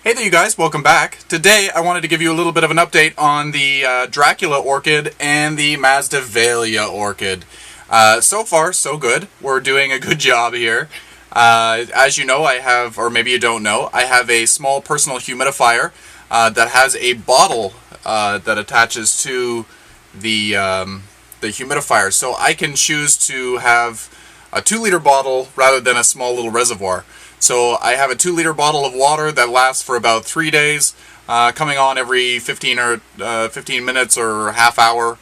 Hey there you guys, welcome back. Today I wanted to give you a little bit of an update on the Dracula orchid and the Masdevallia orchid. So far, so good. We're doing a good job here. As you know, I have, or maybe you don't know, I have a small personal humidifier that has a bottle that attaches to the humidifier. So I can choose to have a 2-liter bottle rather than a small little reservoir. So I have a 2-liter bottle of water that lasts for about 3 days, coming on every 15 minutes or half hour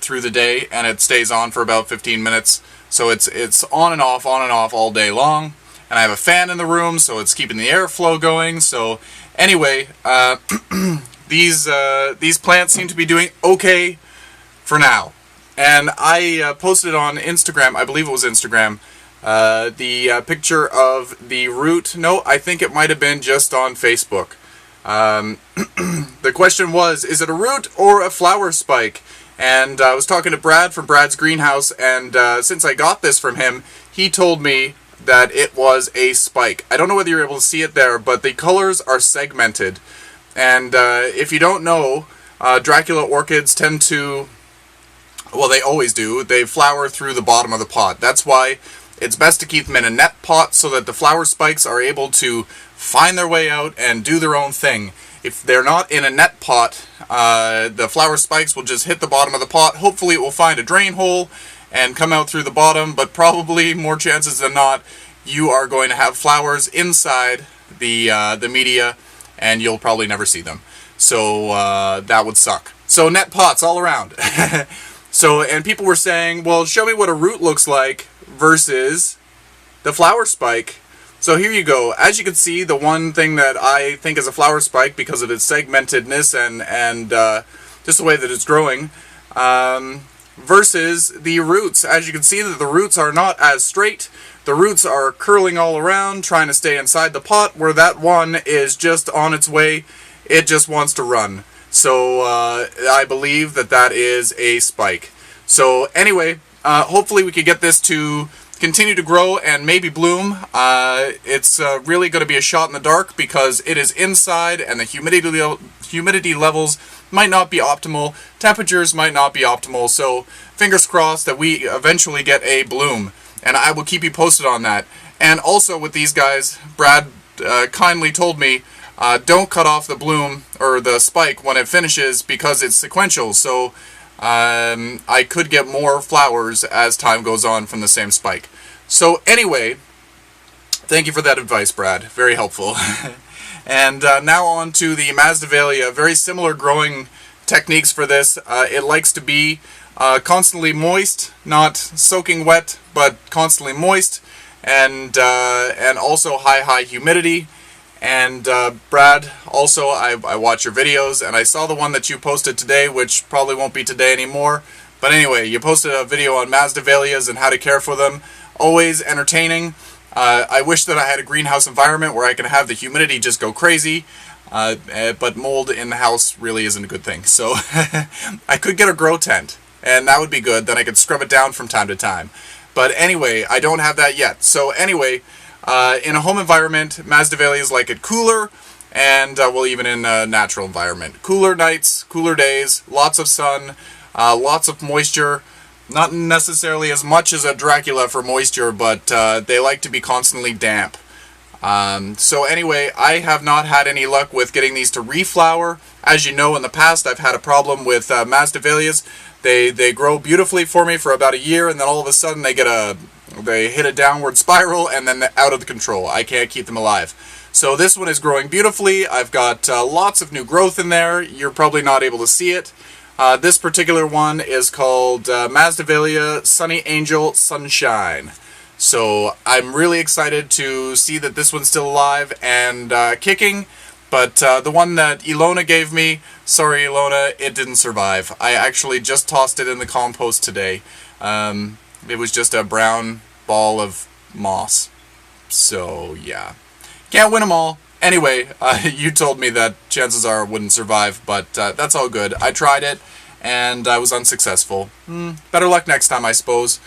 through the day, and it stays on for about 15 minutes. So it's on and off all day long. And I have a fan in the room, so it's keeping the airflow going. So anyway, these plants seem to be doing okay for now. And I posted on Instagram, I believe it was Instagram, the picture of the root. No, I think it might have been just on Facebook. The question was, is it a root or a flower spike? And I was talking to Brad from Brad's greenhouse, and since I got this from him, he told me that it was a spike. I don't know whether you're able to see it there, but the colors are segmented. And if you don't know, Dracula orchids tend to, well, they always do, they flower through the bottom of the pot. That's why it's best to keep them in a net pot so that the flower spikes are able to find their way out and do their own thing. If they're not in a net pot, the flower spikes will just hit the bottom of the pot. Hopefully it will find a drain hole and come out through the bottom, but probably, more chances than not, you are going to have flowers inside the media, and you'll probably never see them. So that would suck. So net pots all around. So, and people were saying, well, show me what a root looks like versus the flower spike. So here you go. As you can see, the one thing that I think is a flower spike because of its segmentedness and just the way that it's growing, versus the roots. As you can see, that the roots are not as straight. The roots are curling all around, trying to stay inside the pot, where that one is just on its way. It just wants to run. So I believe that that is a spike. So anyway, hopefully we could get this to continue to grow and maybe bloom. It's really going to be a shot in the dark because it is inside and the humidity levels might not be optimal. Temperatures might not be optimal. So fingers crossed that we eventually get a bloom. And I will keep you posted on that. And also with these guys, Brad kindly told me, don't cut off the bloom or the spike when it finishes because it's sequential. So I could get more flowers as time goes on from the same spike. So anyway, thank you for that advice, Brad. Very helpful. And now on to the Masdevallia. Very similar growing techniques for this. It likes to be constantly moist, not soaking wet, but constantly moist, and also high humidity. And Brad, also, I watch your videos, and I saw the one that you posted today, which probably won't be today anymore. But anyway, you posted a video on Masdevallias and how to care for them. Always entertaining. I wish that I had a greenhouse environment where I could have the humidity just go crazy. But mold in the house really isn't a good thing. So I could get a grow tent, and that would be good. Then I could scrub it down from time to time. But anyway, I don't have that yet. So anyway, in a home environment, Masdevallias like it cooler, and well, even in a natural environment. Cooler nights, cooler days, lots of sun, lots of moisture. Not necessarily as much as a Dracula for moisture, but they like to be constantly damp. So anyway, I have not had any luck with getting these to reflower. As you know, in the past, I've had a problem with Masdevallias. They grow beautifully for me for about a year, and then all of a sudden they hit a downward spiral, and then they're out of the control. I can't keep them alive. So this one is growing beautifully. I've got lots of new growth in there. You're probably not able to see it. This particular one is called Masdevallia Sunny Angel Sunshine. So I'm really excited to see that this one's still alive and kicking. But the one that Ilona gave me, sorry Ilona, it didn't survive. I actually just tossed it in the compost today. It was just a brown ball of moss. So yeah, can't win them all. Anyway, you told me that chances are it wouldn't survive, but that's all good. I tried it, and I was unsuccessful. Better luck next time, I suppose.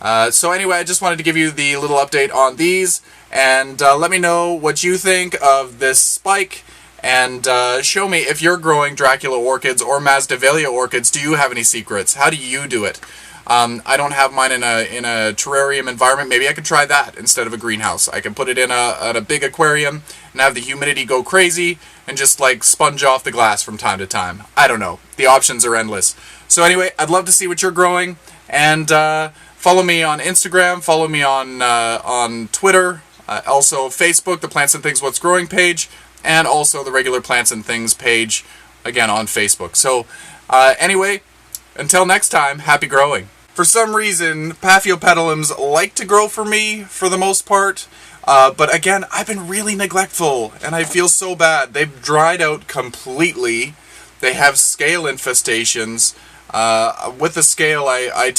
So anyway, I just wanted to give you the little update on these, and let me know what you think of this spike, and show me if you're growing Dracula orchids or Masdevallia orchids. Do you have any secrets? How do you do it? I don't have mine in a terrarium environment. Maybe I could try that instead of a greenhouse. I can put it in a big aquarium and have the humidity go crazy and just like sponge off the glass from time to time. I don't know. The options are endless. So anyway, I'd love to see what you're growing, and follow me on Instagram, follow me on Twitter, also Facebook, the Plants and Things What's Growing page, and also the regular Plants and Things page, again on Facebook. So anyway, until next time, happy growing. For some reason, Paphiopedilums like to grow for me, for the most part, but again, I've been really neglectful, and I feel so bad. They've dried out completely. They have scale infestations. With the scale, I tend